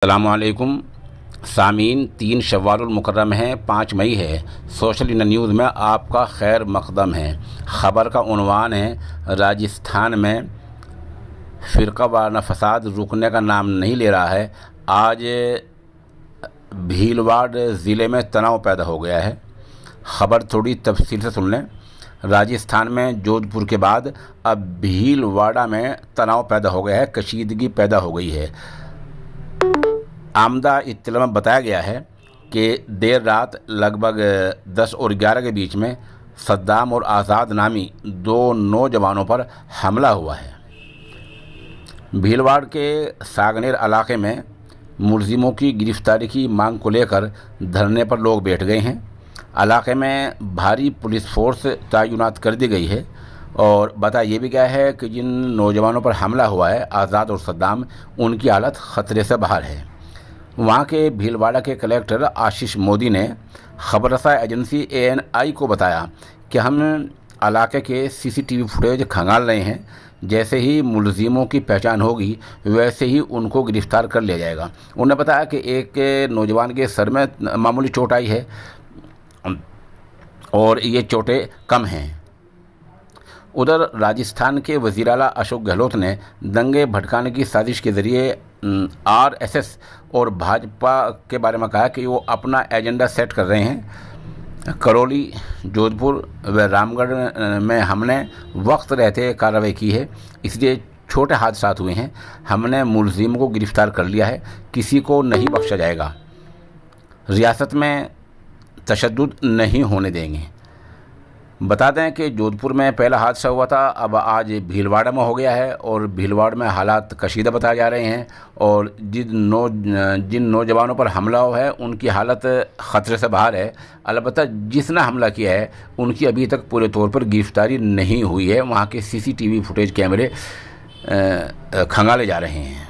अस्सलामुअलैकुम सामीन। 3 शव्वालुल मुकर्रम है, 5 मई है। सोशल इंडिया न्यूज़ में आपका खैर मकदम है। ख़बर का उन्वान है, राजस्थान में फ़िरका वाराना फ़साद रुकने का नाम नहीं ले रहा है। आज भीलवाड़ ज़िले में तनाव पैदा हो गया है। ख़बर थोड़ी तफसील से सुन लें। राजस्थान में जोधपुर के बाद अब भीलवाड़ा में तनाव पैदा हो गया है, कशीदगी पैदा हो गई है। आमदा इत्तला में बताया गया है कि देर रात लगभग 10 और 11 के बीच में सद्दाम और आज़ाद नामी 2 नौजवानों पर हमला हुआ है। भीलवाड़ के सागनेर इलाके में मुलजिमों की गिरफ्तारी की मांग को लेकर धरने पर लोग बैठ गए हैं। इलाके में भारी पुलिस फोर्स तैनात कर दी गई है और बताया ये भी गया है कि जिन नौजवानों पर हमला हुआ है, आज़ाद और सद्दाम, उनकी हालत ख़तरे से बाहर है। वहाँ के भीलवाड़ा के कलेक्टर आशीष मोदी ने खबरसा एजेंसी ANI को बताया कि हम इलाके के CCTV फुटेज खंगाल रहे हैं। जैसे ही मुलजिमों की पहचान होगी वैसे ही उनको गिरफ्तार कर लिया जाएगा। उन्होंने बताया कि एक नौजवान के सर में मामूली चोट आई है और ये चोटें कम हैं। उधर राजस्थान के वज़ीर आला अशोक गहलोत ने दंगे भड़काने की साजिश के ज़रिए RSS और भाजपा के बारे में कहा कि वो अपना एजेंडा सेट कर रहे हैं। करौली, जोधपुर व रामगढ़ में हमने वक्त रहते कार्रवाई की है, इसलिए छोटे हादसा हुए हैं। हमने मुलजिमों को गिरफ्तार कर लिया है, किसी को नहीं बख्शा जाएगा। रियासत में तशद्दुद नहीं होने देंगे। बता दें कि जोधपुर में पहला हादसा हुआ था, अब आज भीलवाड़ा में हो गया है और भीलवाड़ा में हालात कशीदा बताए जा रहे हैं और जिन नौजवानों पर हमला हुआ है उनकी हालत ख़तरे से बाहर है। अलबत्ता जिसने हमला किया है उनकी अभी तक पूरे तौर पर गिरफ्तारी नहीं हुई है। वहाँ के CCTV फुटेज कैमरे खंगाले जा रहे हैं।